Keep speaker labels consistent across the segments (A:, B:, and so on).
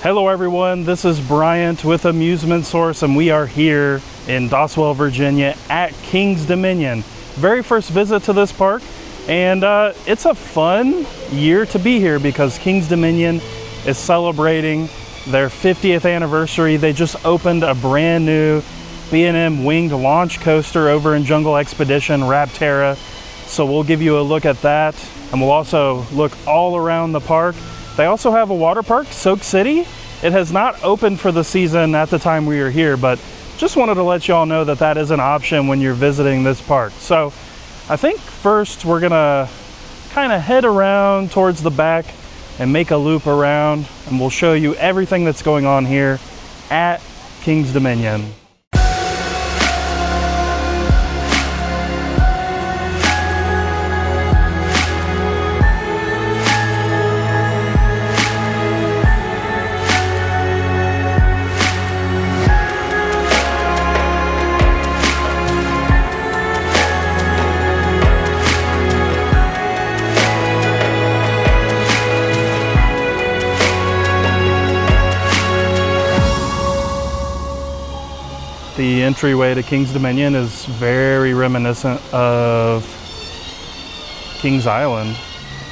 A: Hello everyone, this is Bryant with Amusement Source, and we are here in Doswell, Virginia at King's Dominion. Very first visit to this park, and it's a fun year to be here because King's Dominion is celebrating their 50th anniversary. They just opened a brand new B&M winged launch coaster over in Jungle X-pedition, Rapterra. So we'll give you a look at that, and we'll also look all around the park. They also have a water park, Soak City. It has not opened for the season at the time we were here, but just wanted to let you all know that that is an option when you're visiting this park. So I think first we're gonna kind of head around towards the back and make a loop around, and we'll show you everything that's going on here at King's Dominion. The entryway to King's Dominion is very reminiscent of King's Island.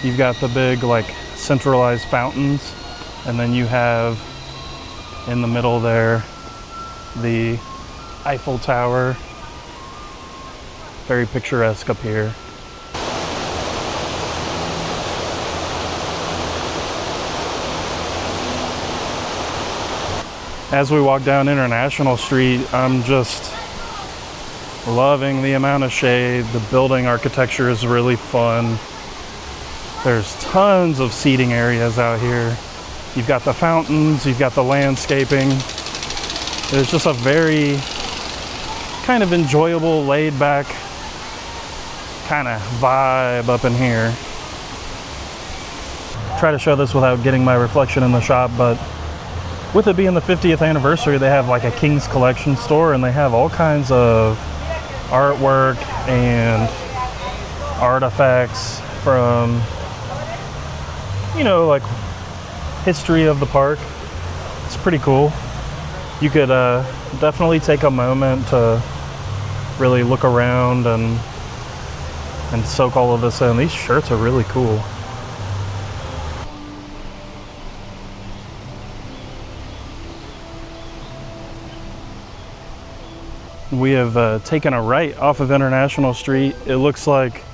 A: You've got the big like centralized fountains, and then you have in the middle there the Eiffel Tower. Very picturesque up here. As we walk down International Street, I'm just loving the amount of shade. The building architecture is really fun. There's tons of seating areas out here. You've got the fountains, you've got the landscaping. There's just a very kind of enjoyable, laid back kind of vibe up in here. Try to show this without getting my reflection in the shop, but with it being the 50th anniversary, they have like a King's Collection store, and they have all kinds of artwork and artifacts from, you know, like history of the park. It's pretty cool. You could definitely take a moment to really look around and soak all of this in. These shirts are really cool. We have taken a right off of International Street. It looks like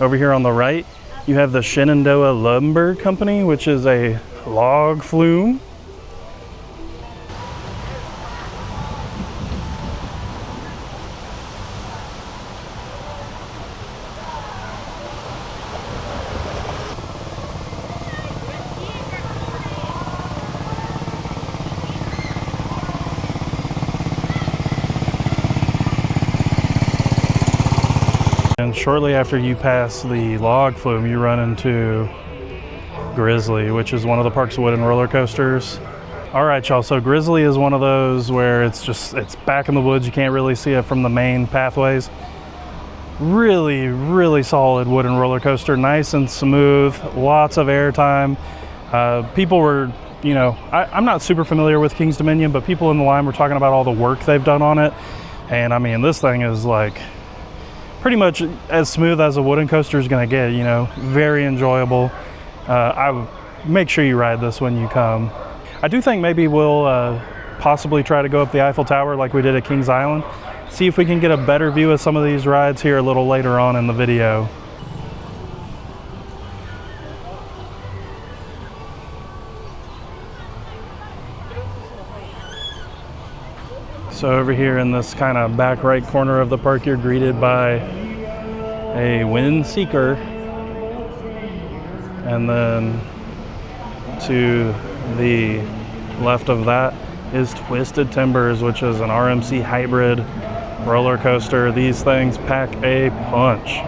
A: over here on the right, you have the Shenandoah Lumber Company, which is a log flume. And shortly after you pass the log flume, you run into Grizzly, which is one of the park's wooden roller coasters. All right, y'all, so Grizzly is one of those where it's back in the woods. You can't really see it from the main pathways. Really, really solid wooden roller coaster, nice and smooth, lots of airtime. People were, you know, I'm not super familiar with King's Dominion, but people in the line were talking about all the work they've done on it. And I mean, this thing is like pretty much as smooth as a wooden coaster is gonna get, you know, very enjoyable. I would make sure you ride this when you come. I do think maybe we'll possibly try to go up the Eiffel Tower like we did at Kings Island. See if we can get a better view of some of these rides here a little later on in the video. So over here in this kind of back right corner of the park, you're greeted by a wind seeker. And then to the left of that is Twisted Timbers, which is an RMC hybrid roller coaster. These things pack a punch.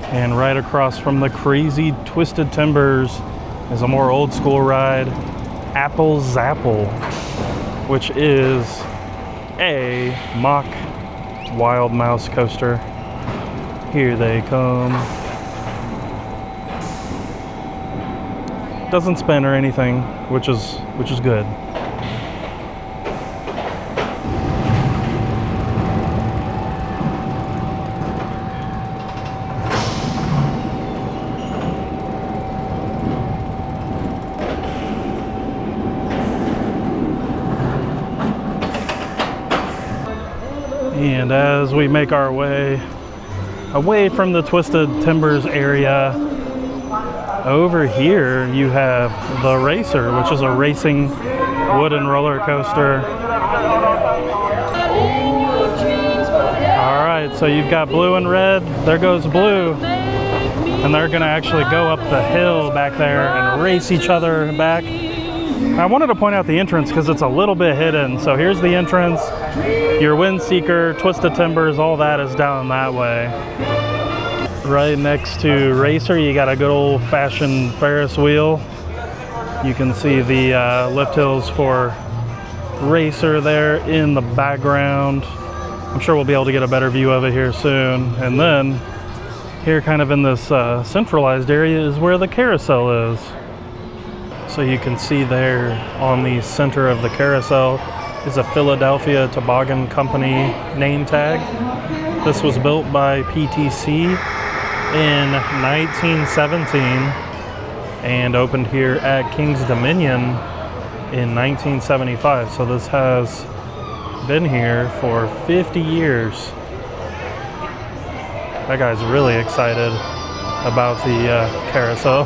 A: And right across from the crazy Twisted Timbers is a more old school ride, Apple Zapple. which is a mock wild mouse coaster. Here they come. Doesn't spin or anything, which is good. And as we make our way away from the Twisted Timbers area, over here you have the Racer, which is a racing wooden roller coaster. All right, so you've got blue and red. There goes blue. And they're gonna actually go up the hill back there and race each other back. I wanted to point out the entrance because it's a little bit hidden. So here's the entrance. Your Wind Seeker, Twisted Timbers, all that is down that way. Right next to Racer, you got a good old-fashioned Ferris wheel. You can see the lift hills for Racer there in the background. I'm sure we'll be able to get a better view of it here soon. And then here, kind of in this centralized area, is where the carousel is. So you can see there on the center of the carousel is a Philadelphia Toboggan Company name tag. This was built by PTC in 1917 and opened here at King's Dominion in 1975. So this has been here for 50 years. That guy's really excited about the carousel.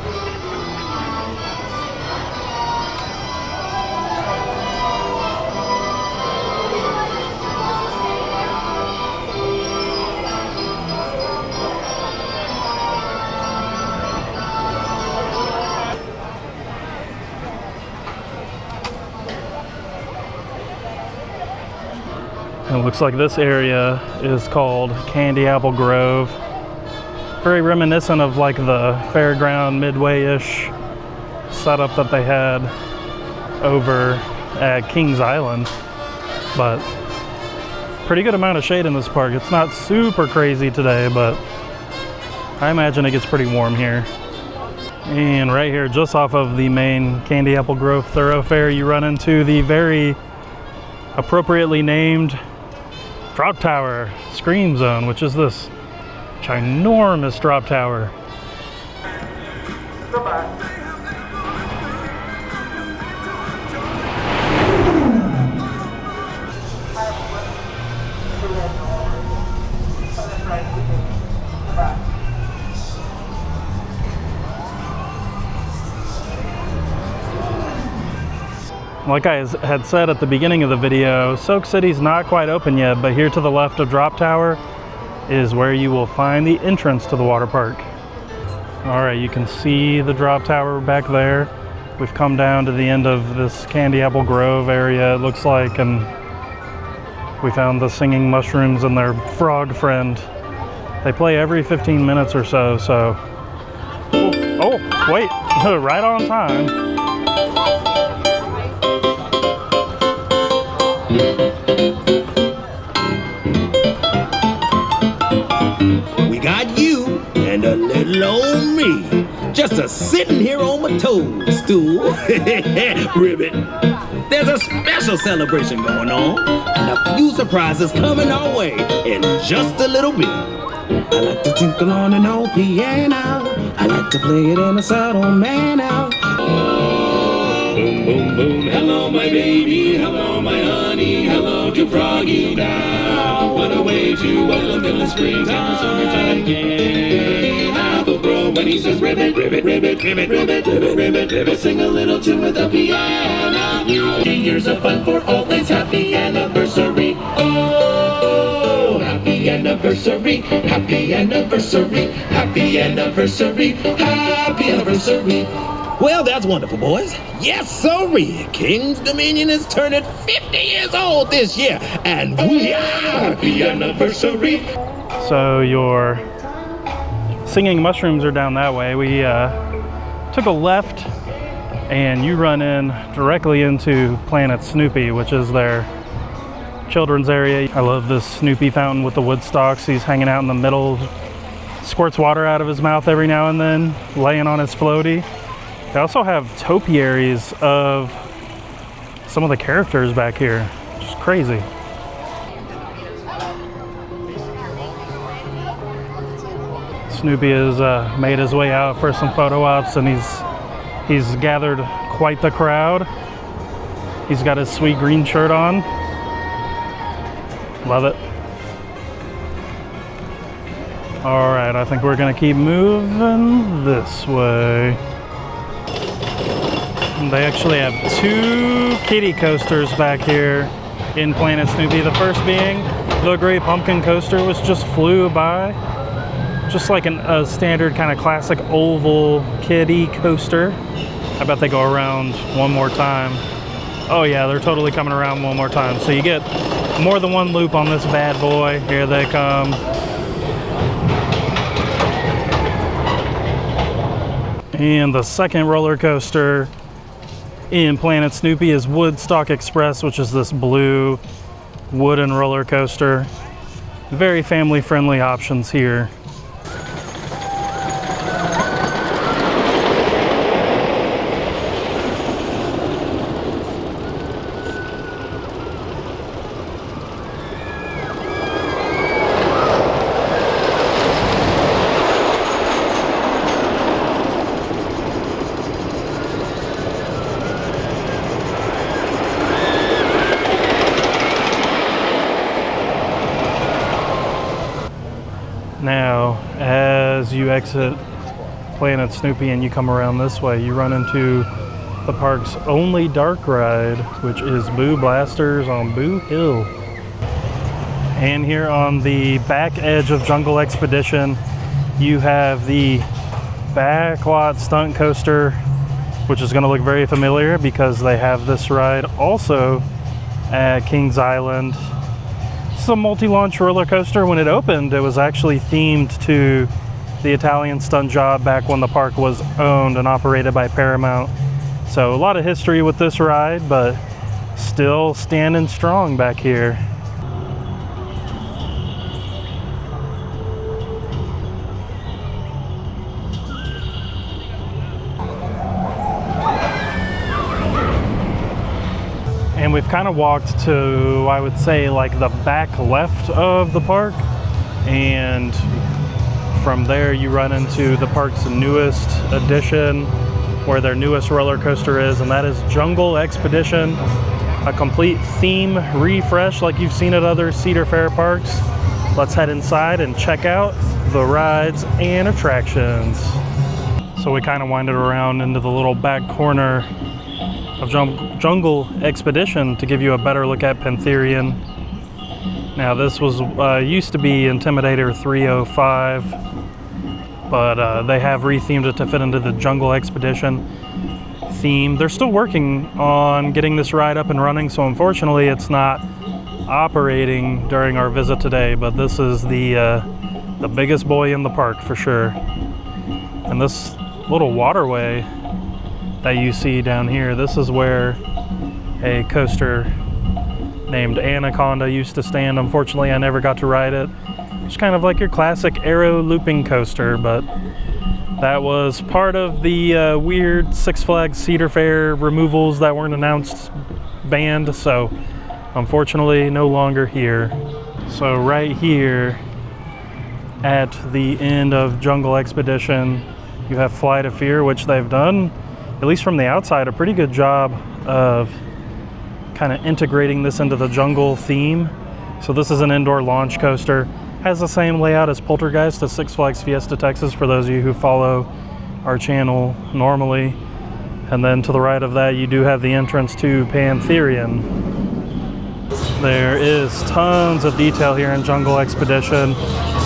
A: It looks like this area is called Candy Apple Grove. Very reminiscent of like the fairground midway-ish setup that they had over at Kings Island. But pretty good amount of shade in this park. It's not super crazy today, but I imagine it gets pretty warm here. And right here, just off of the main Candy Apple Grove thoroughfare, you run into the very appropriately named drop tower scream zone, which is this ginormous drop tower. Like I had said at the beginning of the video, Soak City's not quite open yet, but here to the left of Drop Tower is where you will find the entrance to the water park. All right, you can see the Drop Tower back there. We've come down to the end of this Candy Apple Grove area, it looks like, and we found the singing mushrooms and their frog friend. They play every 15 minutes or so, so... Oh, wait, right on time.
B: We got you and a little old me, just a sitting here on my toadstool. Ribbit, there's a special celebration going on, and a few surprises coming our way in just a little bit. I like to tinkle on an old piano, I like to play it in a subtle manner. Boom, boom, boom, hello my baby, hello my honey, hello to Froggy now. What a way to welcome in the springtime, summertime game. Apple Grove when he says ribbit, ribbit, ribbit, ribbit, ribbit, ribbit, ribbit, ribbit. Sing a little tune with the piano. 50 years of fun for all, it's happy anniversary. Oh, happy anniversary, happy anniversary, happy anniversary, happy anniversary. Well, that's wonderful, boys. Yes, sirree. King's Dominion is turning 50 years old this year, and we are happy anniversary.
A: So your singing mushrooms are down that way. We took a left and you run in directly into Planet Snoopy, which is their children's area. I love this Snoopy fountain with the wood stalks. He's hanging out in the middle, squirts water out of his mouth every now and then, laying on his floaty. They also have topiaries of some of the characters back here, which is crazy. Snoopy has made his way out for some photo ops, and he's gathered quite the crowd. He's got his sweet green shirt on. Love it. All right, I think we're gonna keep moving this way. They actually have 2 kiddie coasters back here in Planet Snoopy. The first being the Great Pumpkin Coaster, which just flew by. Just like a standard kind of classic oval kiddie coaster. I bet they go around one more time. Oh yeah, they're totally coming around one more time. So you get more than one loop on this bad boy. Here they come. And the second roller coaster in Planet Snoopy is Woodstock Express, which is this blue wooden roller coaster. Very family friendly options here. Now, as you exit Planet Snoopy and you come around this way, you run into the park's only dark ride, which is Boo Blasters on Boo Hill. And here on the back edge of Jungle X-pedition, you have the backlot stunt coaster, which is going to look very familiar because they have this ride also at Kings Island. It's a multi-launch roller coaster. When it opened, it was actually themed to the Italian stunt job back when the park was owned and operated by Paramount. So a lot of history with this ride, but still standing strong back here. And we've kind of walked to, I would say, like the back left of the park, and from there you run into the park's newest addition, where their newest roller coaster is, and that is Jungle X-pedition, a complete theme refresh like you've seen at other Cedar Fair parks. Let's head inside and check out the rides and attractions. So we kind of winded around into the little back corner of Jungle X-pedition to give you a better look at Pantherian. Now this was used to be Intimidator 305, but they have rethemed it to fit into the Jungle X-pedition theme. They're still working on getting this ride up and running, so unfortunately it's not operating during our visit today, but this is the biggest boy in the park for sure. And this little waterway that you see down here, this is where a coaster named Anaconda used to stand. Unfortunately, I never got to ride it. It's kind of like your classic aero looping coaster, but that was part of the weird Six Flags Cedar Fair removals that weren't announced banned, so unfortunately no longer here. So right here at the end of Jungle X-pedition, you have Flight of Fear, which they've done, at least from the outside, a pretty good job of kind of integrating this into the jungle theme. So this is an indoor launch coaster. Has the same layout as Poltergeist at Six Flags Fiesta Texas, for those of you who follow our channel normally. And then to the right of that, you do have the entrance to Pantherian. There is tons of detail here in Jungle X-pedition.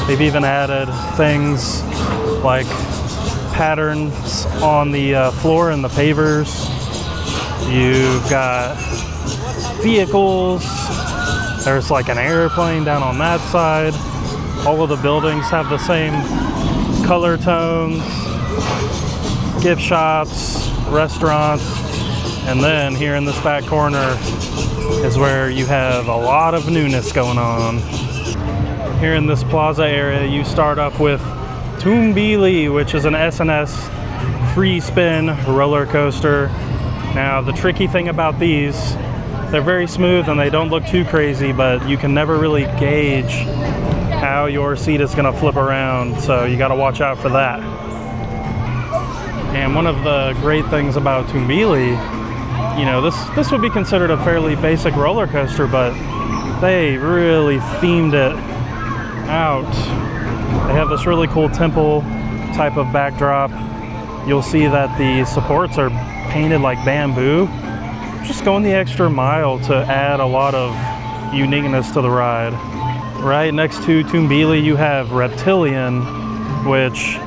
A: They've even added things like patterns on the floor and the pavers. You've got vehicles. There's like an airplane down on that side. All of the buildings have the same color tones. Gift shops, restaurants, and then here in this back corner is where you have a lot of newness going on. Here in this plaza area, you start off with Tumbili, which is an S&S free spin roller coaster. Now, the tricky thing about these, they're very smooth and they don't look too crazy, but you can never really gauge how your seat is going to flip around, so you got to watch out for that. And one of the great things about Tumbili, you know, this would be considered a fairly basic roller coaster, but they really themed it out. They have this really cool temple type of backdrop. You'll see that the supports are painted like bamboo, just going the extra mile to add a lot of uniqueness to the ride. Right next to Tumbili, you have Rapterra, which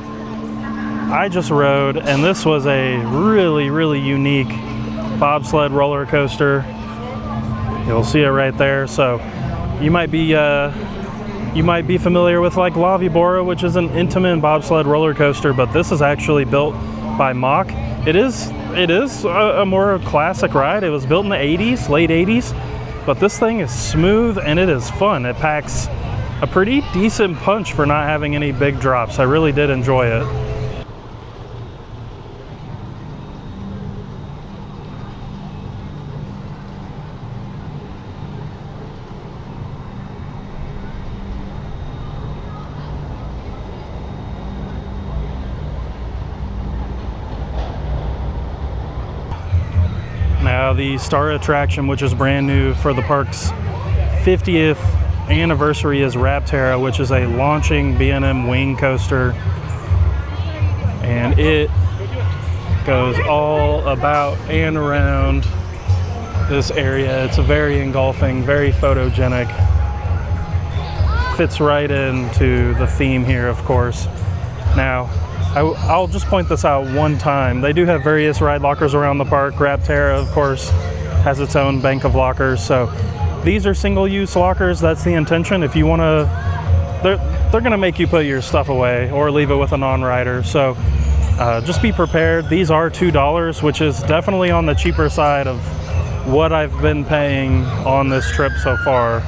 A: I just rode, and this was a really unique bobsled roller coaster. You'll see it right there. So you might be familiar with like La Vibora, which is an Intamin bobsled roller coaster, but this is actually built by Mach. It is a more classic ride. It was built in the 80s, late 80s, but this thing is smooth and it is fun. It packs a pretty decent punch for not having any big drops. I really did enjoy it. Now, the star attraction, which is brand new for the park's 50th anniversary, is Rapterra, which is a launching B&M wing coaster. And it goes all about and around this area. It's a very engulfing, very photogenic. Fits right into the theme here, of course. Now, I'll just point this out one time. They do have various ride lockers around the park. Rapterra, of course, has its own bank of lockers. So these are single-use lockers. That's the intention. If you want to, they're going to make you put your stuff away or leave it with a non-rider. So just be prepared. These are $2, which is definitely on the cheaper side of what I've been paying on this trip so far.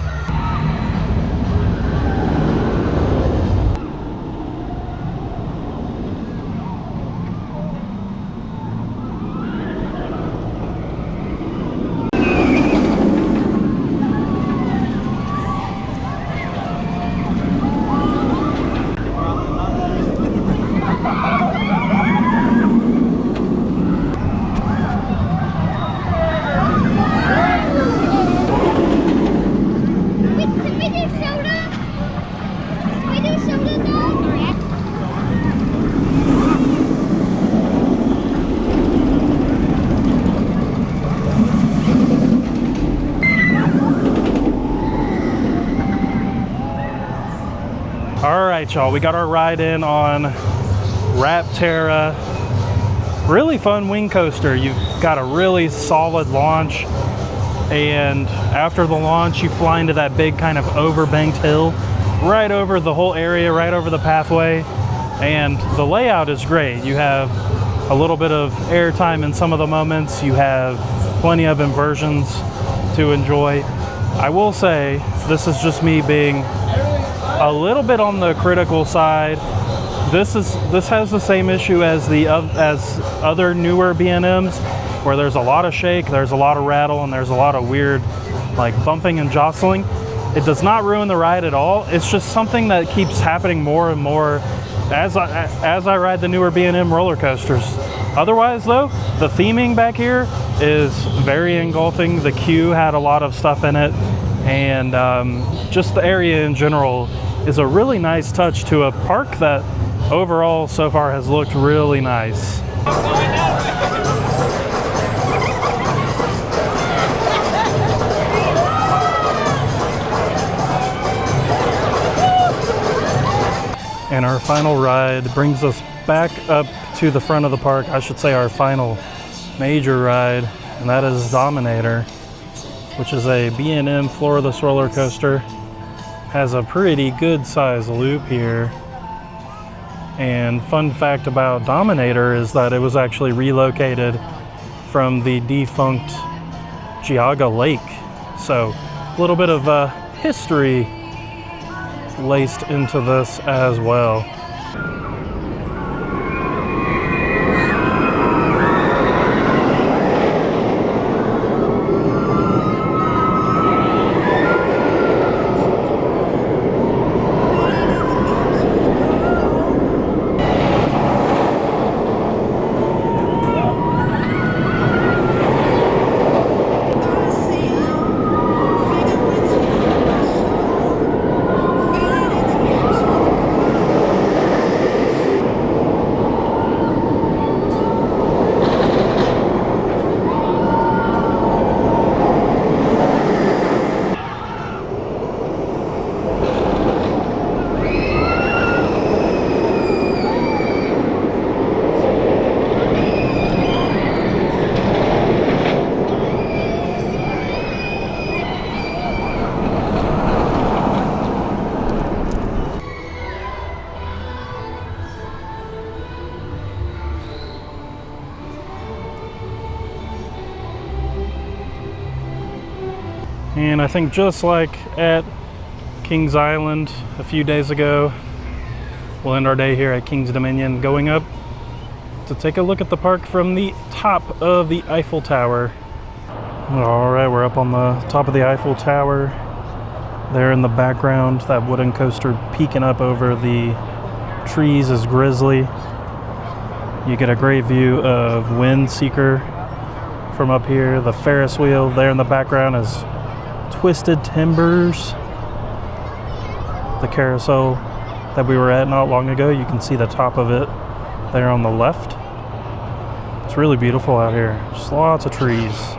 A: All right, y'all, we got our ride in on Rapterra. Really fun wing coaster. You've got a really solid launch, and after the launch, you fly into that big kind of overbanked hill, right over the whole area, right over the pathway, and the layout is great. You have a little bit of airtime in some of the moments. You have plenty of inversions to enjoy. I will say, this is just me being a little bit on the critical side. This has the same issue as other newer B&Ms, where there's a lot of shake, there's a lot of rattle, and there's a lot of weird like bumping and jostling. It does not ruin the ride at all. It's just something that keeps happening more and more as I ride the newer B&M roller coasters. Otherwise though, the theming back here is very engulfing. The queue had a lot of stuff in it, and just the area in general is a really nice touch to a park that overall so far has looked really nice. And our final ride brings us back up to the front of the park. I should say our final major ride, and that is Dominator, which is a B&M floorless roller coaster. Has a pretty good size loop here, And fun fact about Dominator is that it was actually relocated from the defunct Geauga Lake. So a little bit of history laced into this as well. And I think just like at Kings Island a few days ago, we'll end our day here at Kings Dominion, going up to take a look at the park from the top of the Eiffel Tower. All right, we're up on the top of the Eiffel Tower. There in the background, that wooden coaster peeking up over the trees is Grizzly. You get a great view of Windseeker from up here. The Ferris wheel there in the background is Twisted Timbers. The carousel that we were at not long ago, you can see the top of it there on the left. It's really beautiful out here. Just lots of trees.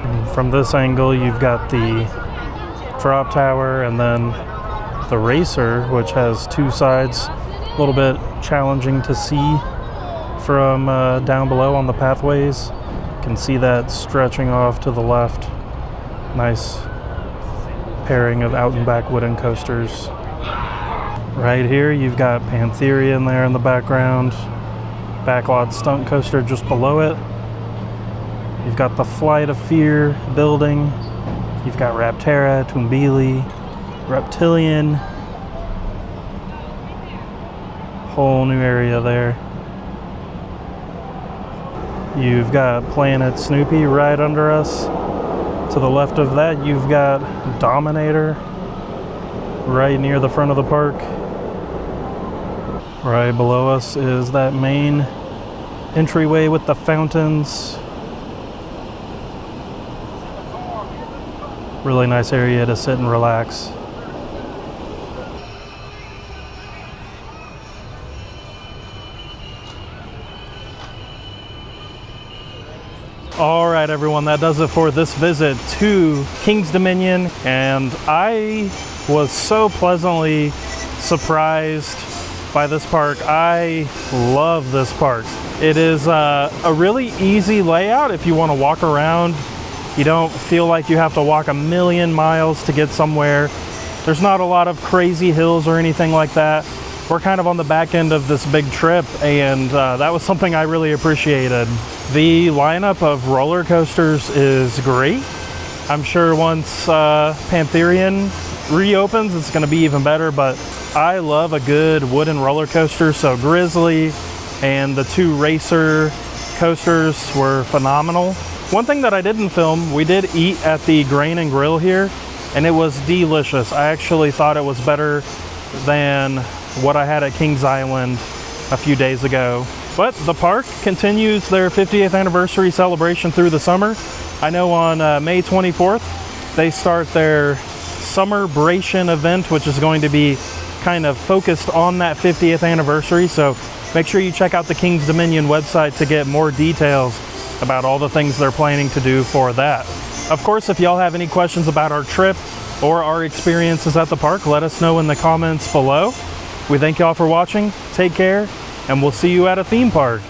A: And from this angle, you've got the drop tower and then the racer, which has two sides. A little bit challenging to see from down below on the pathways. Can see that stretching off to the left. Nice pairing of out and back wooden coasters. Right here you've got Pantherian there in the background. Backlot stunt coaster just below it. You've got the Flight of Fear building. You've got Rapterra, Tumbili, Reptilian. Whole new area there. You've got Planet Snoopy right under us. To the left of that, you've got Dominator right near the front of the park. Right below us is that main entryway with the fountains. Really nice area to sit and relax. All right, everyone, that does it for this visit to Kings Dominion, and I was so pleasantly surprised by this park. I love this park. It is a really easy layout if you want to walk around. You don't feel like you have to walk a million miles to get somewhere. There's not a lot of crazy hills or anything like that. We're kind of on the back end of this big trip, and that was something I really appreciated. The lineup of roller coasters is great. I'm sure once Pantherian reopens, it's going to be even better, but I love a good wooden roller coaster. So Grizzly and the two racer coasters were phenomenal. One thing that I didn't film, we did eat at the Grain and Grill here, and it was delicious. I actually thought it was better than what I had at Kings Island a few days ago. But the park continues their 50th anniversary celebration through the summer. I know on May 24th, they start their Summerbration event, which is going to be kind of focused on that 50th anniversary. So make sure you check out the Kings Dominion website to get more details about all the things they're planning to do for that. Of course, if y'all have any questions about our trip or our experiences at the park, let us know in the comments below. We thank y'all for watching. Take care, and we'll see you at a theme park.